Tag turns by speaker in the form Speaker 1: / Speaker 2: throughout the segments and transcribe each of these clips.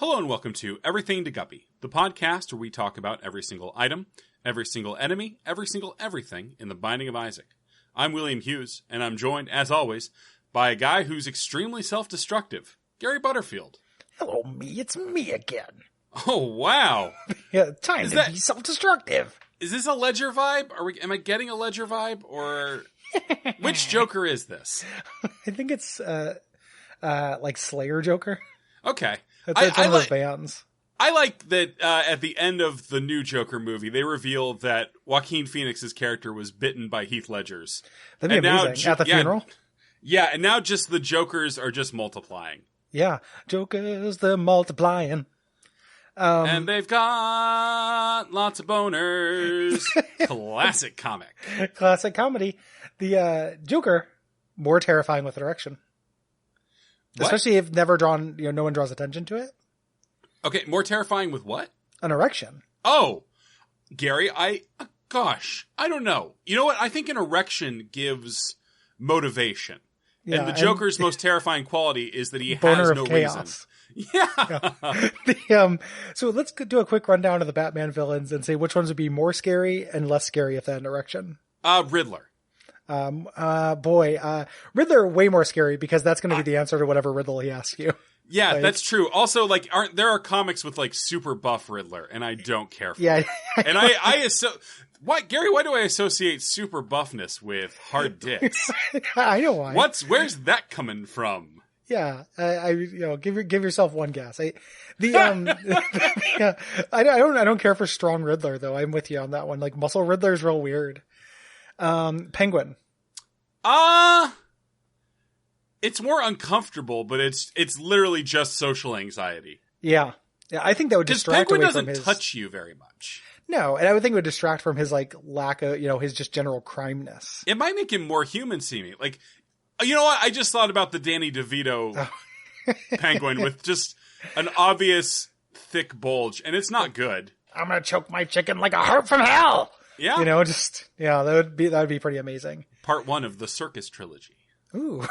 Speaker 1: Hello and welcome to Everything to Guppy, the podcast where we talk about every single item, every single enemy, every single everything in the Binding of Isaac. I'm William Hughes, and I'm joined, as always, by a guy who's extremely self-destructive, Gary Butterfield.
Speaker 2: Hello, it's me again.
Speaker 1: Oh, wow.
Speaker 2: Yeah, time to be self-destructive.
Speaker 1: Is this a Ledger vibe? Am I getting a Ledger vibe? Or which Joker is this?
Speaker 2: I think it's like Slayer Joker.
Speaker 1: Okay.
Speaker 2: It's one of those bands.
Speaker 1: I like that at the end of the new Joker movie, they reveal that Joaquin Phoenix's character was bitten by Heath Ledger's.
Speaker 2: That'd be amazing. At the funeral?
Speaker 1: Yeah, and now just the Jokers are just multiplying.
Speaker 2: Yeah, Jokers, they're multiplying.
Speaker 1: And they've got lots of boners. Classic comic.
Speaker 2: Classic comedy. The Joker, more terrifying with erection. What? Especially if never drawn, no one draws attention to it.
Speaker 1: Okay, more terrifying with what?
Speaker 2: An erection.
Speaker 1: Oh, Gary, I don't know. You know what? I think an erection gives motivation. Yeah, and the Joker's most terrifying quality is that he has no reason.
Speaker 2: Yeah. So let's do a quick rundown of the Batman villains and say which ones would be more scary and less scary if they had an erection.
Speaker 1: Riddler.
Speaker 2: Riddler way more scary because that's going to be the answer to whatever riddle he asks you.
Speaker 1: Yeah, that's true. Also, there are comics with super buff Riddler, and I don't care for it. And Gary, why do I associate super buffness with hard dicks?
Speaker 2: I know why.
Speaker 1: Where's that coming from?
Speaker 2: Yeah, give yourself one guess. I don't care for strong Riddler though. I'm with you on that one. Like muscle Riddler is real weird. Penguin.
Speaker 1: It's more uncomfortable, but it's literally just social anxiety.
Speaker 2: Yeah. I think that would distract
Speaker 1: Penguin
Speaker 2: away from
Speaker 1: doesn't touch you very much.
Speaker 2: No, and I would think it would distract from his lack of, his just general crimeness.
Speaker 1: It might make him more human seeming. You know what? I just thought about the Danny DeVito Penguin with just an obvious thick bulge, and it's not good.
Speaker 2: I'm gonna choke my chicken like a heart from hell.
Speaker 1: Yeah.
Speaker 2: That would be pretty amazing.
Speaker 1: Part 1 of the Circus trilogy.
Speaker 2: Ooh.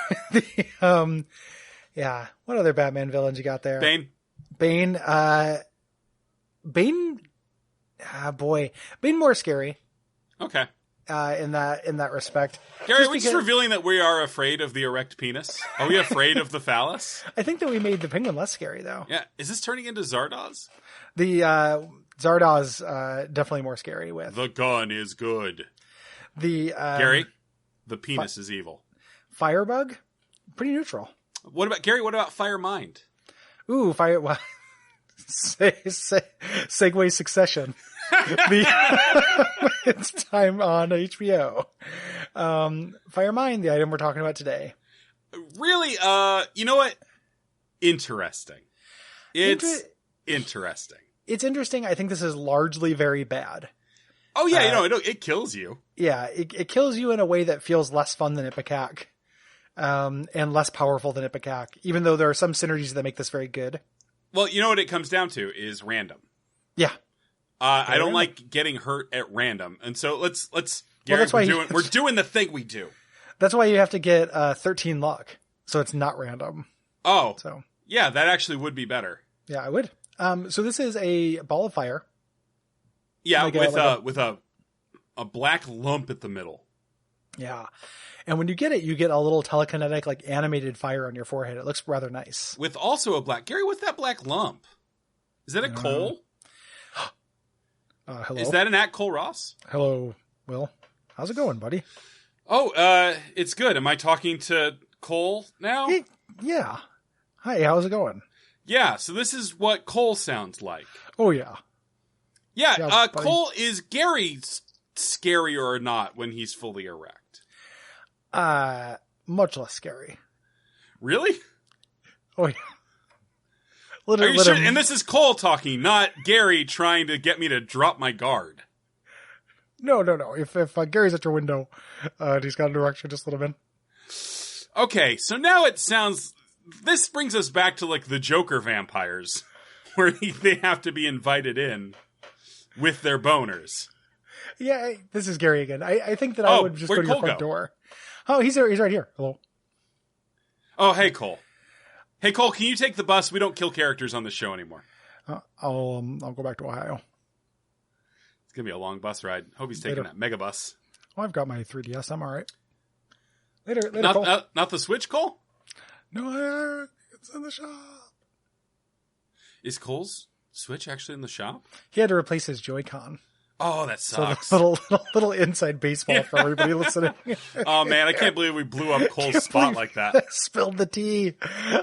Speaker 2: Yeah. What other Batman villains you got there?
Speaker 1: Bane.
Speaker 2: Bane more scary.
Speaker 1: Okay.
Speaker 2: In that respect.
Speaker 1: Gary, are we just revealing that we are afraid of the erect penis? Are we afraid of the phallus?
Speaker 2: I think that we made the Penguin less scary though.
Speaker 1: Yeah. Is this turning into Zardoz?
Speaker 2: The Zardoz definitely more scary with.
Speaker 1: The gun is good. Gary, the penis is evil.
Speaker 2: Firebug? Pretty neutral.
Speaker 1: What about Fire Mind?
Speaker 2: Ooh, segue Succession. It's time on HBO. Fire Mind, the item we're talking about today.
Speaker 1: Really? You know what? Interesting. It's interesting.
Speaker 2: It's interesting. I think this is largely very bad.
Speaker 1: Oh yeah, it kills you.
Speaker 2: Yeah, it kills you in a way that feels less fun than Ipecac. And less powerful than Ipecac, even though there are some synergies that make this very good.
Speaker 1: Well, you know what it comes down to is random.
Speaker 2: Yeah.
Speaker 1: I don't like getting hurt at random. And so let's Gary, we're doing the thing we do.
Speaker 2: That's why you have to get 13 luck. So it's not random.
Speaker 1: Oh. So yeah, that actually would be better.
Speaker 2: Yeah, I would. So this is a ball of fire.
Speaker 1: Yeah, with a black lump at the middle.
Speaker 2: Yeah. And when you get it, you get a little telekinetic, animated fire on your forehead. It looks rather nice.
Speaker 1: With also a black... Gary, what's that black lump? Is that a coal?
Speaker 2: Hello?
Speaker 1: Is that an Cole Ross?
Speaker 2: Hello, Will. How's it going, buddy?
Speaker 1: Oh, it's good. Am I talking to Cole now?
Speaker 2: Yeah. Hi, how's it going?
Speaker 1: Yeah, so this is what Cole sounds like.
Speaker 2: Oh, yeah.
Speaker 1: Yeah, Cole, is Gary scarier or not when he's fully erect?
Speaker 2: Much less scary.
Speaker 1: Really?
Speaker 2: Oh yeah.
Speaker 1: Are you sure? And this is Cole talking, not Gary trying to get me to drop my guard.
Speaker 2: No. If Gary's at your window, and he's got an erection, just let him in.
Speaker 1: Okay, so now it sounds. This brings us back to the Joker vampires, where they have to be invited in with their boners.
Speaker 2: Yeah, this is Gary again. I think that I would just go to your front door. Oh, he's right here. Hello.
Speaker 1: Oh, hey, Cole. Hey, Cole, can you take the bus? We don't kill characters on the show anymore.
Speaker 2: I'll go back to Ohio.
Speaker 1: It's going to be a long bus ride. Hope he's taking that mega bus.
Speaker 2: Oh, I've got my 3DS. I'm all right. Later, Cole.
Speaker 1: Not the Switch, Cole?
Speaker 2: No, it's in the shop.
Speaker 1: Is Cole's Switch actually in the shop?
Speaker 2: He had to replace his Joy-Con.
Speaker 1: Oh, that sucks.
Speaker 2: So little inside baseball for everybody listening.
Speaker 1: Oh man, I can't believe we blew up Cole's spot like that.
Speaker 2: Spilled the tea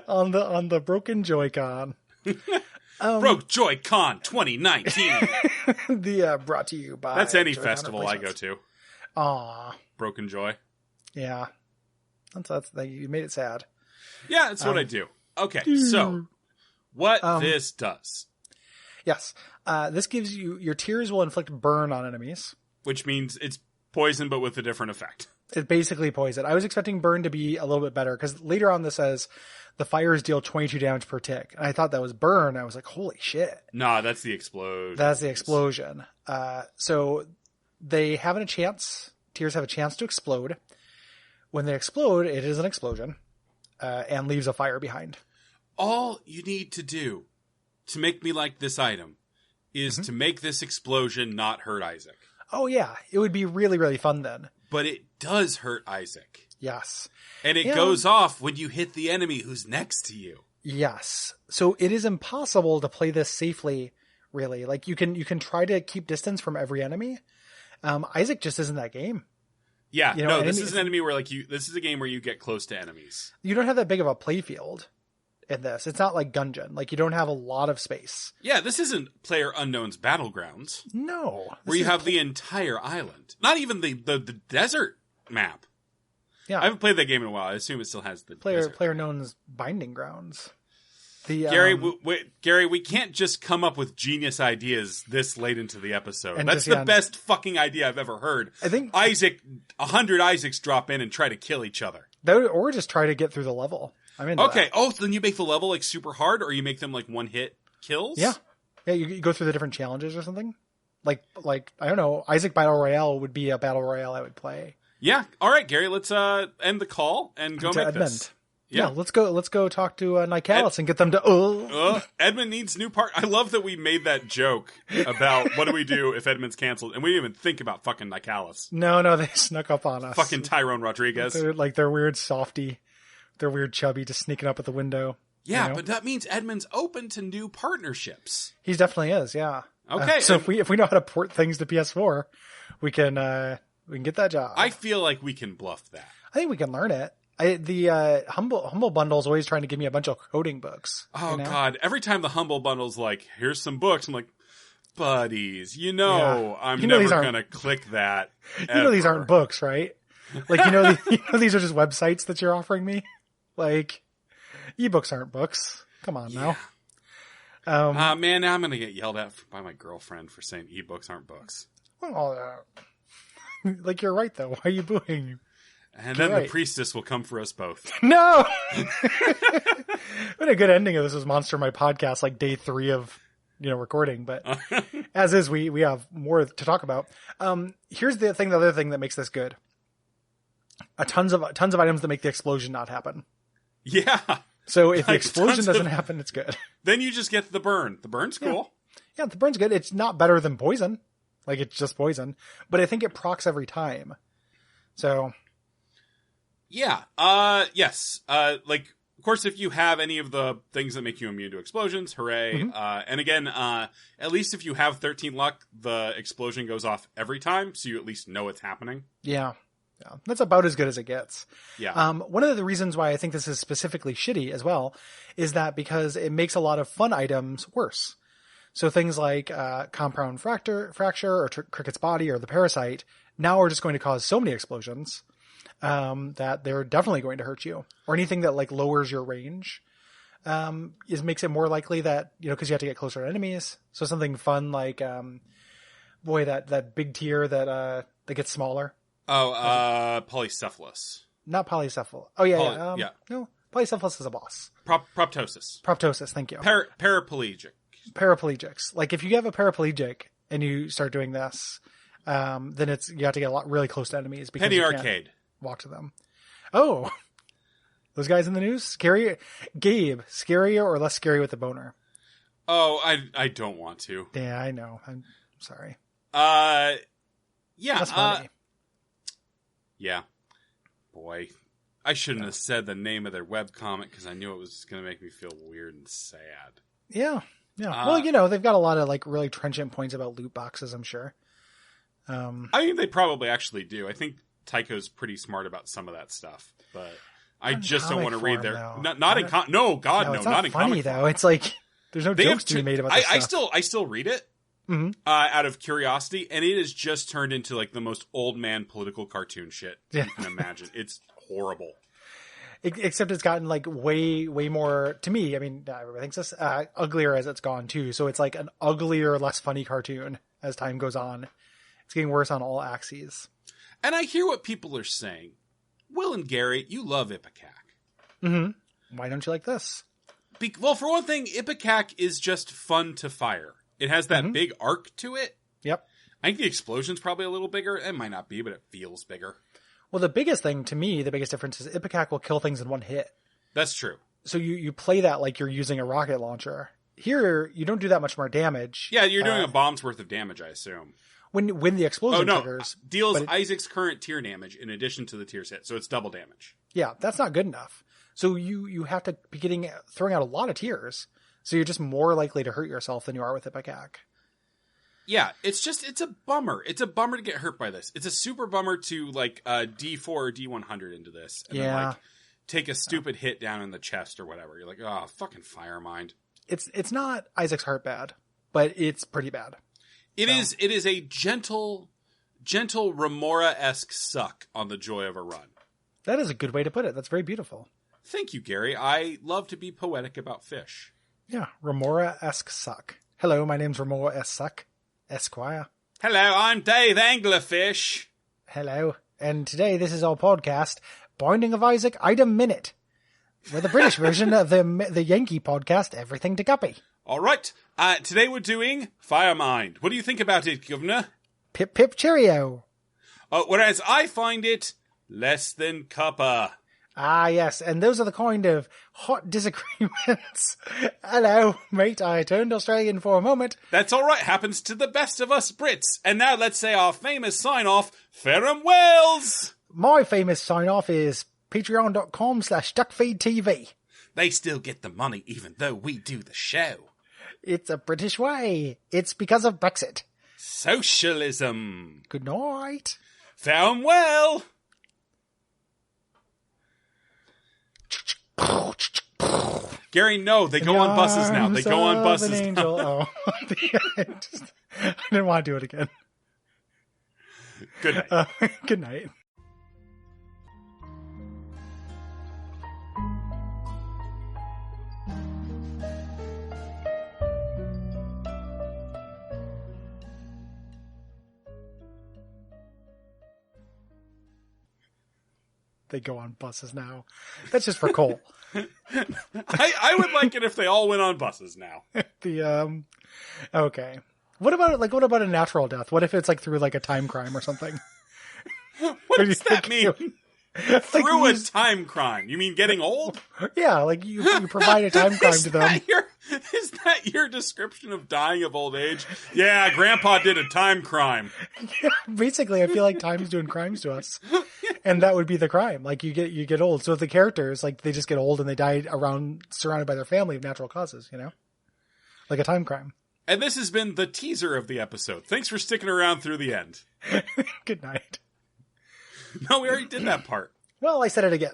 Speaker 2: on the broken Joy-Con.
Speaker 1: Broke Joy-Con 2019.
Speaker 2: Brought to you by.
Speaker 1: That's any
Speaker 2: Joy-Con
Speaker 1: festival I go to.
Speaker 2: Aw,
Speaker 1: Broken Joy.
Speaker 2: Yeah, that's you made it sad.
Speaker 1: Yeah, that's what I do. Okay, so what this does.
Speaker 2: Yes. This gives you, your tears will inflict burn on enemies.
Speaker 1: Which means it's poison, but with a different effect.
Speaker 2: It's basically poison. I was expecting burn to be a little bit better, because later on this says the fires deal 22 damage per tick. And I thought that was burn. I was like, holy shit.
Speaker 1: Nah, that's the explosion.
Speaker 2: That's the explosion. So they have a chance, tears have a chance to explode. When they explode, it is an explosion, and leaves a fire behind.
Speaker 1: All you need to do to make me like this item is to make this explosion not hurt Isaac.
Speaker 2: Oh yeah, it would be really, really fun then.
Speaker 1: But it does hurt Isaac.
Speaker 2: Yes.
Speaker 1: And it goes off when you hit the enemy who's next to you.
Speaker 2: Yes. So it is impossible to play this safely, really. Like you can try to keep distance from every enemy. Isaac just isn't that game.
Speaker 1: Yeah, this is an enemy where this is a game where you get close to enemies.
Speaker 2: You don't have that big of a play field in this. It's not like Gungeon. Like you don't have a lot of space.
Speaker 1: Yeah, this isn't PlayerUnknown's Battlegrounds.
Speaker 2: No.
Speaker 1: Where you have the entire island. Not even the desert map.
Speaker 2: Yeah.
Speaker 1: I haven't played that game in a while. I assume it still has the
Speaker 2: PlayerUnknown's Binding Grounds.
Speaker 1: Gary, we can't just come up with genius ideas this late into the episode. That's the best fucking idea I've ever heard.
Speaker 2: I think
Speaker 1: 100 Isaacs drop in and try to kill each other.
Speaker 2: Or just try to get through the level. I'm into that.
Speaker 1: Oh, so then you make the level like super hard, or you make them like one hit kills?
Speaker 2: Yeah. Yeah, you go through the different challenges or something. Like I don't know, Isaac Battle Royale would be a Battle Royale I would play.
Speaker 1: Yeah. All right, Gary, let's end the call and go make this.
Speaker 2: Yeah, let's go talk to Nicalis and get them to.
Speaker 1: Edmund needs new part. I love that we made that joke about what do we do if Edmund's canceled, and we didn't even think about fucking Nicalis.
Speaker 2: No, they snuck up on us.
Speaker 1: Fucking Tyrone Rodriguez.
Speaker 2: They're weird softy. They're weird chubby, just sneaking up at the window.
Speaker 1: Yeah, but that means Edmund's open to new partnerships.
Speaker 2: He definitely is. Yeah.
Speaker 1: Okay.
Speaker 2: So if we know how to port things to PS4, we can get that job.
Speaker 1: I feel like we can bluff that.
Speaker 2: I think we can learn it. The Humble Bundle is always trying to give me a bunch of coding books.
Speaker 1: Oh, God. Every time the Humble Bundle's like, here's some books, I'm like, buddies, I'm never going to click that.
Speaker 2: These aren't books, right? Like, these are just websites that you're offering me. Like, ebooks aren't books. Come on now.
Speaker 1: Man, now I'm going to get yelled at by my girlfriend for saying ebooks aren't books.
Speaker 2: Well, like, you're right, though. Why are you booing?
Speaker 1: And then the priestess will come for us both.
Speaker 2: No! What a good ending of this was Monster My Podcast, like day 3 of, recording. But as is, we have more to talk about. Here's the other thing that makes this good. Tons of items that make the explosion not happen.
Speaker 1: Yeah.
Speaker 2: So if the explosion doesn't happen, it's good.
Speaker 1: Then you just get the burn. The burn's cool.
Speaker 2: Yeah, the burn's good. It's not better than poison. Like, it's just poison. But I think it procs every time. So...
Speaker 1: Yeah. Yes. Of course, if you have any of the things that make you immune to explosions, hooray. Mm-hmm. And again, at least if you have 13 luck, the explosion goes off every time, so you at least know it's happening. Yeah.
Speaker 2: That's about as good as it gets.
Speaker 1: Yeah.
Speaker 2: One of the reasons why I think this is specifically shitty as well is that because it makes a lot of fun items worse. So things like compound fracture or Cricket's body or the parasite now are just going to cause so many explosions that they're definitely going to hurt you. Or anything that like lowers your range makes it more likely that, because you have to get closer to enemies. So something fun like that big tier that gets smaller.
Speaker 1: Oh, Polycephalus.
Speaker 2: Not Polycephalus. Oh yeah,
Speaker 1: yeah.
Speaker 2: No, Polycephalus is a boss.
Speaker 1: Proptosis.
Speaker 2: Proptosis, thank you.
Speaker 1: Paraplegic.
Speaker 2: Paraplegics. Like if you have a paraplegic and you start doing this, then you have to get really close to enemies because
Speaker 1: Penny
Speaker 2: you
Speaker 1: Arcade.
Speaker 2: Can't walk to them. Oh, Those guys in the news? Scary? Gabe, scarier or less scary with the boner?
Speaker 1: Oh, I don't want to.
Speaker 2: Yeah, I know. I'm sorry.
Speaker 1: Yeah.
Speaker 2: That's funny.
Speaker 1: Yeah. Boy. I shouldn't have said the name of their webcomic because I knew it was going to make me feel weird and sad.
Speaker 2: Yeah. Well, they've got a lot of like really trenchant points about loot boxes, I'm sure.
Speaker 1: I mean, they probably actually do. I think Tycho's pretty smart about some of that stuff, but I just don't want to read their... No, not in comic
Speaker 2: funny, though. It's like, there's no jokes to be made about this stuff.
Speaker 1: I still read it out of curiosity, and it has just turned into like the most old man political cartoon shit you can imagine. It's horrible.
Speaker 2: Except it's gotten like way more, to me, I mean, everybody thinks this, uglier as it's gone too. So it's like an uglier, less funny cartoon as time goes on. It's getting worse on all axes.
Speaker 1: And I hear what people are saying. Will and Gary, you love Ipecac.
Speaker 2: Mm-hmm. Why don't you like this?
Speaker 1: Well, for one thing, Ipecac is just fun to fire. It has that big arc to it.
Speaker 2: Yep.
Speaker 1: I think the explosion's probably a little bigger. It might not be, but it feels bigger.
Speaker 2: Well, the biggest thing to me, the biggest difference is Ipecac will kill things in one hit.
Speaker 1: That's true.
Speaker 2: So you play that like you're using a rocket launcher. Here, you don't do that much more damage.
Speaker 1: Yeah, you're doing a bomb's worth of damage, I assume.
Speaker 2: When the explosion triggers.
Speaker 1: Deals Isaac's current tier damage in addition to the tier's hit, so it's double damage.
Speaker 2: Yeah, that's not good enough. So you have to be throwing out a lot of tiers. So you're just more likely to hurt yourself than you are with Ipecac.
Speaker 1: Yeah, it's a bummer. It's a bummer to get hurt by this. It's a super bummer to like D4 or D100 into this. And then like take a stupid hit down in the chest or whatever. You're like, oh, fucking Firemind.
Speaker 2: It's not Isaac's heart bad, but it's pretty bad.
Speaker 1: It is a gentle Remora-esque suck on the joy of a run.
Speaker 2: That is a good way to put it. That's very beautiful.
Speaker 1: Thank you, Gary. I love to be poetic about fish.
Speaker 2: Yeah, Remora-esque suck. Hello, my name's Remora-esque suck, Esquire.
Speaker 1: Hello, I'm Dave Anglerfish.
Speaker 2: Hello, and today this is our podcast, Binding of Isaac Item Minute. We're the British version of the Yankee podcast, Everything to Guppy.
Speaker 1: All right. Today we're doing Firemind. What do you think about it, Governor?
Speaker 2: Pip pip cheerio.
Speaker 1: Whereas I find it less than cuppa.
Speaker 2: Ah, yes, and those are the kind of hot disagreements. Hello, mate, I turned Australian for a moment.
Speaker 1: That's all right, happens to the best of us Brits. And now let's say our famous sign-off, Fareham Wells.
Speaker 2: My famous sign-off is patreon.com/Duckfeed.tv.
Speaker 1: They still get the money even though we do the show.
Speaker 2: It's a British way. It's because of Brexit.
Speaker 1: Socialism.
Speaker 2: Good night.
Speaker 1: Farewell. Gary, no, they go on buses now. They go on buses now.
Speaker 2: Oh. I didn't want to do it again.
Speaker 1: Good night.
Speaker 2: Good night. They go on buses now. That's just for Cole.
Speaker 1: I would like it if they all went on buses now.
Speaker 2: Okay. What about a natural death? What if it's like through like a time crime or something?
Speaker 1: What does that mean? Through a time crime? You mean getting old?
Speaker 2: Yeah, like you provide a time crime to them.
Speaker 1: Is that your description of dying of old age? Yeah, Grandpa did a time crime.
Speaker 2: Yeah, basically, I feel like time's doing crimes to us, and that would be the crime. Like you get old. So if the characters like they just get old and they die surrounded by their family of natural causes, like a time crime.
Speaker 1: And this has been the teaser of the episode. Thanks for sticking around through the end.
Speaker 2: Good night.
Speaker 1: No, we already did that part.
Speaker 2: Well, I said it again.